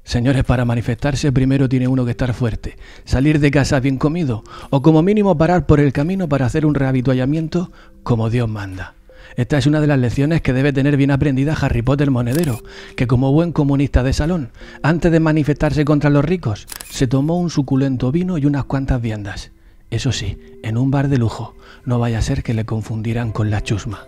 Señores, para manifestarse primero tiene uno que estar fuerte, salir de casa bien comido o como mínimo parar por el camino para hacer un rehabituallamiento como Dios manda. Esta es una de las lecciones que debe tener bien aprendida Harry Potter Monedero, que como buen comunista de salón, antes de manifestarse contra los ricos, se tomó un suculento vino y unas cuantas viandas. Eso sí, en un bar de lujo, no vaya a ser que le confundieran con la chusma.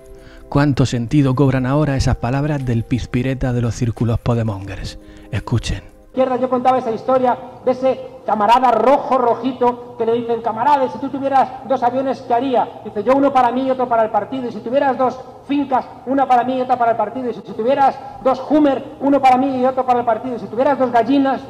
¿Cuánto sentido cobran ahora esas palabras del pizpireta de los círculos podemongers? Escuchen. Yo contaba esa historia de ese camarada rojito que le dicen: camarada, si tú tuvieras 2 aviones, ¿qué haría? Dice: yo uno para mí y otro para el partido. Y si tuvieras 2 fincas, una para mí y otra para el partido. Y si tuvieras 2 Hummer, uno para mí y otro para el partido. Y si tuvieras 2 gallinas,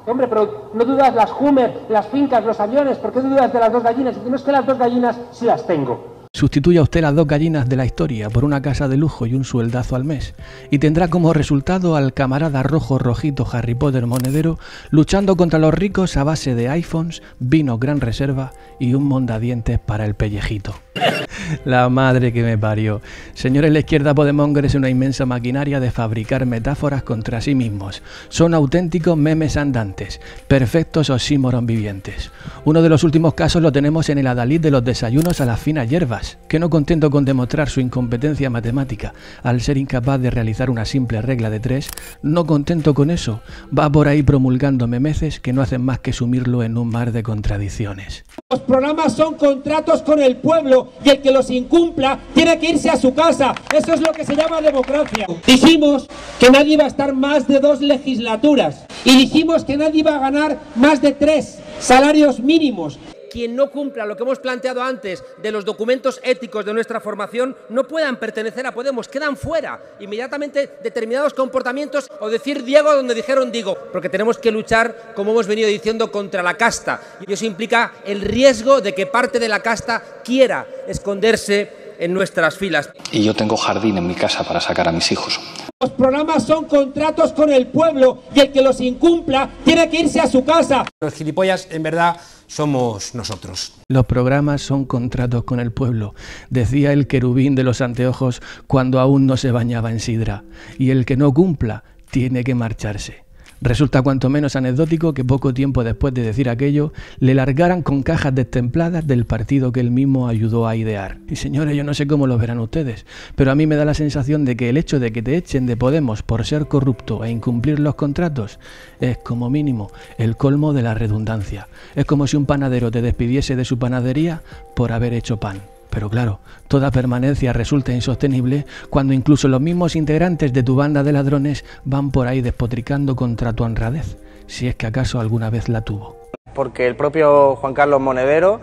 hombre, pero no dudas las Hummer, las fincas, los aviones, ¿por qué dudas de las 2 gallinas? Y no es que las 2 gallinas sí las tengo. Sustituya usted las 2 gallinas de la historia por una casa de lujo y un sueldazo al mes, y tendrá como resultado al camarada rojito Harry Potter Monedero luchando contra los ricos a base de iPhones, vino Gran Reserva y un mondadientes para el pellejito. La madre que me parió. Señores, la izquierda podemonger es una inmensa maquinaria de fabricar metáforas contra sí mismos. Son auténticos memes andantes, perfectos oxímoron vivientes. Uno de los últimos casos lo tenemos en el adalid de los desayunos a las finas hierbas, que no contento con demostrar su incompetencia matemática al ser incapaz de realizar una simple regla de 3, no contento con eso, va por ahí promulgando memeces que no hacen más que sumirlo en un mar de contradicciones. Los programas son contratos con el pueblo y el que los incumpla tiene que irse a su casa. Eso es lo que se llama democracia. Dijimos que nadie iba a estar más de 2 legislaturas y dijimos que nadie iba a ganar más de 3 salarios mínimos. Quien no cumpla lo que hemos planteado antes de los documentos éticos de nuestra formación no puedan pertenecer a Podemos, quedan fuera inmediatamente determinados comportamientos o decir Diego donde dijeron digo, porque tenemos que luchar, como hemos venido diciendo, contra la casta, y eso implica el riesgo de que parte de la casta quiera esconderse en nuestras filas. Y yo tengo jardín en mi casa para sacar a mis hijos. Los programas son contratos con el pueblo y el que los incumpla tiene que irse a su casa. Los gilipollas, en verdad, somos nosotros. Los programas son contratos con el pueblo, decía el querubín de los anteojos cuando aún no se bañaba en sidra. Y el que no cumpla tiene que marcharse. Resulta cuanto menos anecdótico que poco tiempo después de decir aquello, le largaran con cajas destempladas del partido que él mismo ayudó a idear. Y señores, yo no sé cómo lo verán ustedes, pero a mí me da la sensación de que el hecho de que te echen de Podemos por ser corrupto e incumplir los contratos es como mínimo el colmo de la redundancia. Es como si un panadero te despidiese de su panadería por haber hecho pan. Pero claro, toda permanencia resulta insostenible cuando incluso los mismos integrantes de tu banda de ladrones van por ahí despotricando contra tu honradez, si es que acaso alguna vez la tuvo. Porque el propio Juan Carlos Monedero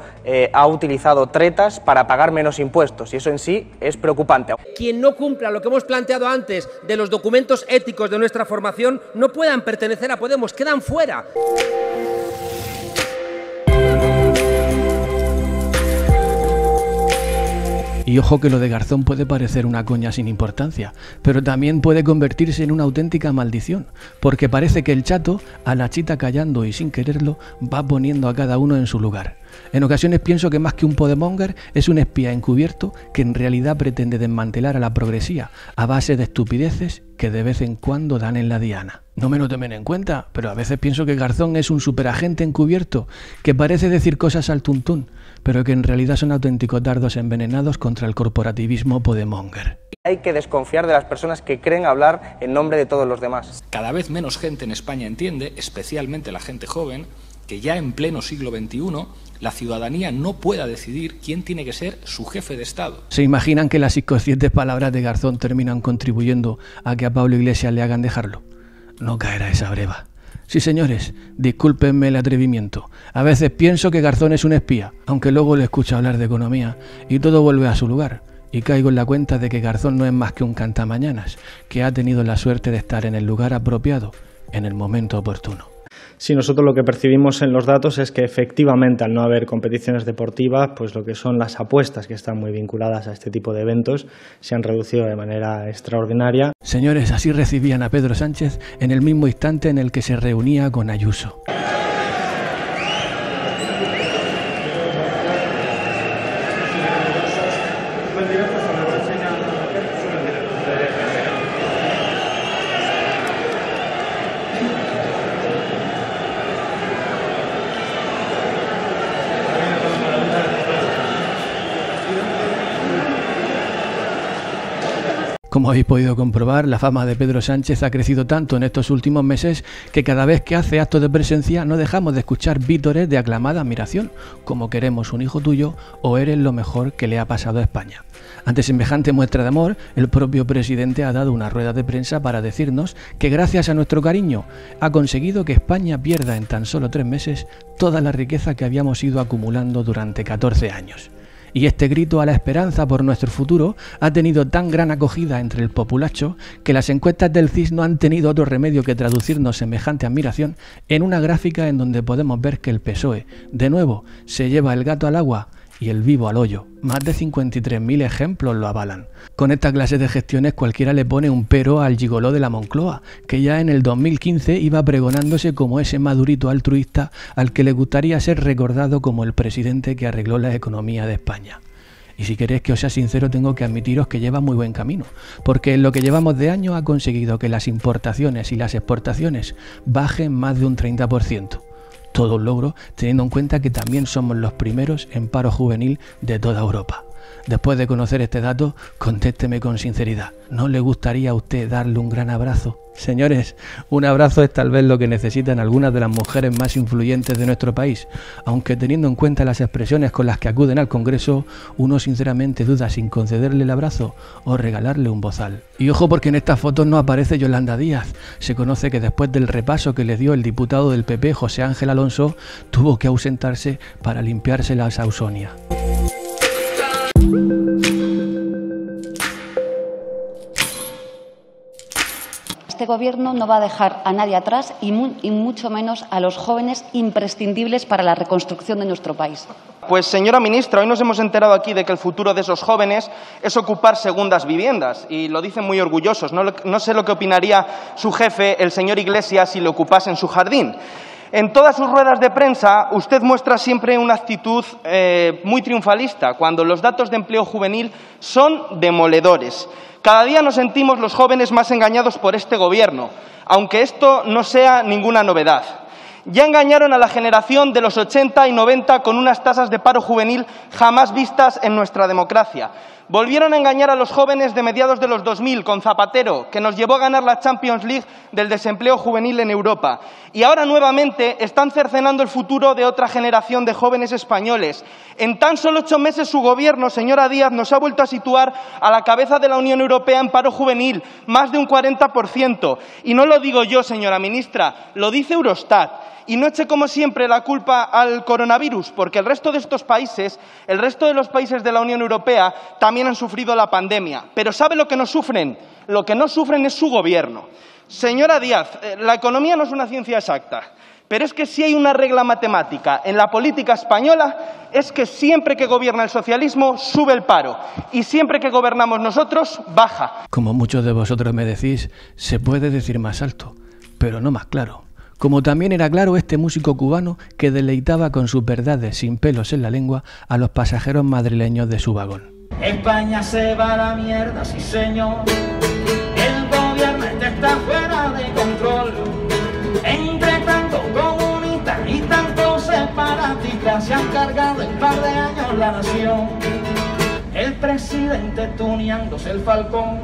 ha utilizado tretas para pagar menos impuestos y eso en sí es preocupante. Quien no cumpla lo que hemos planteado antes de los documentos éticos de nuestra formación no puedan pertenecer a Podemos, quedan fuera. Y ojo que lo de Garzón puede parecer una coña sin importancia, pero también puede convertirse en una auténtica maldición, porque parece que el chato, a la chita callando y sin quererlo, va poniendo a cada uno en su lugar. En ocasiones pienso que más que un podemonger es un espía encubierto que en realidad pretende desmantelar a la progresía a base de estupideces que de vez en cuando dan en la diana. No me lo tomen en cuenta, pero a veces pienso que Garzón es un superagente encubierto que parece decir cosas al tuntún, pero que en realidad son auténticos dardos envenenados contra el corporativismo podemonger. Hay que desconfiar de las personas que creen hablar en nombre de todos los demás. Cada vez menos gente en España entiende, especialmente la gente joven, que ya en pleno siglo XXI la ciudadanía no pueda decidir quién tiene que ser su jefe de Estado. ¿Se imaginan que las inconscientes palabras de Garzón terminan contribuyendo a que a Pablo Iglesias le hagan dejarlo? No caerá esa breva. Sí, señores, discúlpenme el atrevimiento. A veces pienso que Garzón es un espía, aunque luego le escucho hablar de economía y todo vuelve a su lugar. Y caigo en la cuenta de que Garzón no es más que un cantamañanas, que ha tenido la suerte de estar en el lugar apropiado, en el momento oportuno. Sí, nosotros lo que percibimos en los datos es que efectivamente al no haber competiciones deportivas, pues lo que son las apuestas que están muy vinculadas a este tipo de eventos se han reducido de manera extraordinaria. Señores, así recibían a Pedro Sánchez en el mismo instante en el que se reunía con Ayuso. Como habéis podido comprobar, la fama de Pedro Sánchez ha crecido tanto en estos últimos meses que cada vez que hace actos de presencia no dejamos de escuchar vítores de aclamada admiración, como queremos un hijo tuyo o eres lo mejor que le ha pasado a España. Ante semejante muestra de amor, el propio presidente ha dado una rueda de prensa para decirnos que gracias a nuestro cariño ha conseguido que España pierda en tan solo 3 meses toda la riqueza que habíamos ido acumulando durante 14 años. Y este grito a la esperanza por nuestro futuro ha tenido tan gran acogida entre el populacho que las encuestas del CIS no han tenido otro remedio que traducirnos semejante admiración en una gráfica en donde podemos ver que el PSOE, de nuevo, se lleva el gato al agua y el vivo al hoyo. Más de 53.000 ejemplos lo avalan. Con esta clase de gestiones cualquiera le pone un pero al gigoló de la Moncloa, que ya en el 2015 iba pregonándose como ese madurito altruista al que le gustaría ser recordado como el presidente que arregló la economía de España. Y si queréis que os sea sincero, tengo que admitiros que lleva muy buen camino, porque en lo que llevamos de año ha conseguido que las importaciones y las exportaciones bajen más de un 30%. Todo un logro, teniendo en cuenta que también somos los primeros en paro juvenil de toda Europa. Después de conocer este dato, contésteme con sinceridad. ¿No le gustaría a usted darle un gran abrazo? Señores, un abrazo es tal vez lo que necesitan algunas de las mujeres más influyentes de nuestro país, aunque teniendo en cuenta las expresiones con las que acuden al Congreso, uno sinceramente duda sin concederle el abrazo o regalarle un bozal. Y ojo, porque en estas fotos no aparece Yolanda Díaz. Se conoce que después del repaso que le dio el diputado del PP, José Ángel Alonso, tuvo que ausentarse para limpiarse la Ausonia. Este gobierno no va a dejar a nadie atrás y mucho menos a los jóvenes imprescindibles para la reconstrucción de nuestro país. Pues, señora ministra, hoy nos hemos enterado aquí de que el futuro de esos jóvenes es ocupar segundas viviendas y lo dicen muy orgullosos. No sé lo que opinaría su jefe, el señor Iglesias, si le ocupasen su jardín. En todas sus ruedas de prensa, usted muestra siempre una actitud muy triunfalista, cuando los datos de empleo juvenil son demoledores. Cada día nos sentimos los jóvenes más engañados por este Gobierno, aunque esto no sea ninguna novedad. Ya engañaron a la generación de los 80 y 90 con unas tasas de paro juvenil jamás vistas en nuestra democracia. Volvieron a engañar a los jóvenes de mediados de los 2000 con Zapatero, que nos llevó a ganar la Champions League del desempleo juvenil en Europa. Y ahora nuevamente están cercenando el futuro de otra generación de jóvenes españoles. En tan solo 8 meses su Gobierno, señora Díaz, nos ha vuelto a situar a la cabeza de la Unión Europea en paro juvenil, más de un 40%. Y no lo digo yo, señora ministra, lo dice Eurostat. Y no eche, como siempre, la culpa al coronavirus, porque el resto de estos países, el resto de los países de la Unión Europea, también han sufrido la pandemia. Pero ¿sabe lo que no sufren? Lo que no sufren es su Gobierno. Señora Díaz, la economía no es una ciencia exacta, pero es que si hay una regla matemática en la política española, es que siempre que gobierna el socialismo sube el paro y siempre que gobernamos nosotros baja. Como muchos de vosotros me decís, se puede decir más alto, pero no más claro. Como también era claro este músico cubano que deleitaba con sus verdades sin pelos en la lengua a los pasajeros madrileños de su vagón. España se va a la mierda, sí señor. El gobierno está fuera de control. Entre tanto comunistas y tanto separatistas se han cargado en par de años la nación. El presidente tuneándose el Falcón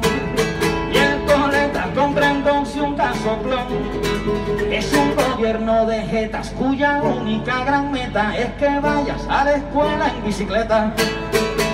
y el coleta comprándose un gasoplón. Es un gobierno de jetas cuya única gran meta es que vayas a la escuela en bicicleta.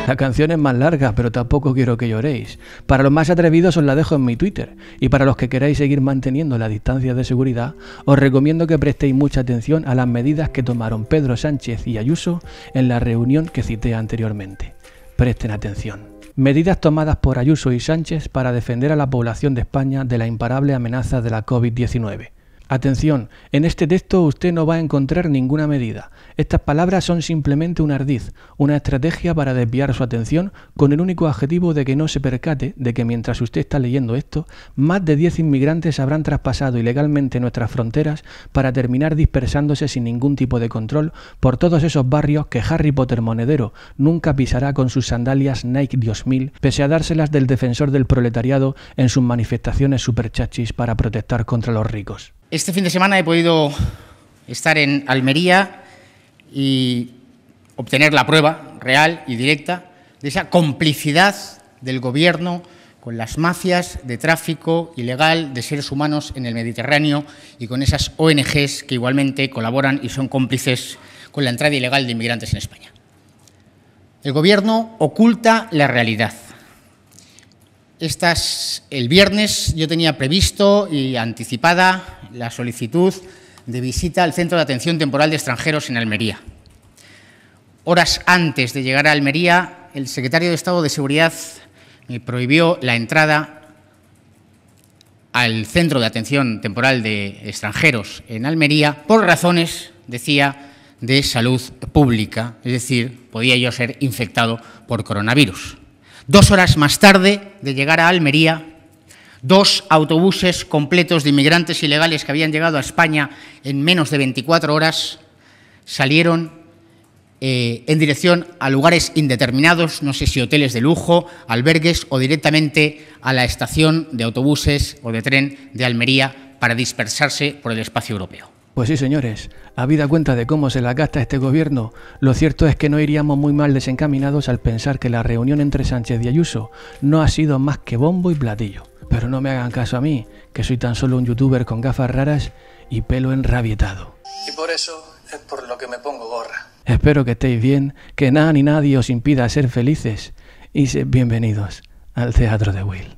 La canción es más larga, pero tampoco quiero que lloréis. Para los más atrevidos os la dejo en mi Twitter, y para los que queráis seguir manteniendo la distancia de seguridad, os recomiendo que prestéis mucha atención a las medidas que tomaron Pedro Sánchez y Ayuso en la reunión que cité anteriormente. Presten atención. Medidas tomadas por Ayuso y Sánchez para defender a la población de España de la imparable amenaza de la COVID-19. Atención, en este texto usted no va a encontrar ninguna medida. Estas palabras son simplemente un ardid, una estrategia para desviar su atención con el único objetivo de que no se percate de que mientras usted está leyendo esto, más de 10 inmigrantes habrán traspasado ilegalmente nuestras fronteras para terminar dispersándose sin ningún tipo de control por todos esos barrios que Harry Potter monedero nunca pisará con sus sandalias Nike Dios 1000, pese a dárselas del defensor del proletariado en sus manifestaciones superchachis para protestar contra los ricos. Este fin de semana he podido estar en Almería y obtener la prueba real y directa de esa complicidad del Gobierno con las mafias de tráfico ilegal de seres humanos en el Mediterráneo y con esas ONGs que igualmente colaboran y son cómplices con la entrada ilegal de inmigrantes en España. El Gobierno oculta la realidad. El viernes yo tenía previsto y anticipada la solicitud de visita al Centro de Atención Temporal de Extranjeros en Almería. Horas antes de llegar a Almería, el secretario de Estado de Seguridad me prohibió la entrada al Centro de Atención Temporal de Extranjeros en Almería por razones, decía, de salud pública, es decir, podía yo ser infectado por coronavirus. 2 horas más tarde de llegar a Almería, 2 autobuses completos de inmigrantes ilegales que habían llegado a España en menos de 24 horas salieron en dirección a lugares indeterminados, no sé si hoteles de lujo, albergues o directamente a la estación de autobuses o de tren de Almería para dispersarse por el espacio europeo. Pues sí, señores, habida cuenta de cómo se la gasta este gobierno, lo cierto es que no iríamos muy mal desencaminados al pensar que la reunión entre Sánchez y Ayuso no ha sido más que bombo y platillo. Pero no me hagan caso a mí, que soy tan solo un youtuber con gafas raras y pelo enrabietado. Y por eso es por lo que me pongo gorra. Espero que estéis bien, que nada ni nadie os impida ser felices y sed bienvenidos al Teatro de Will.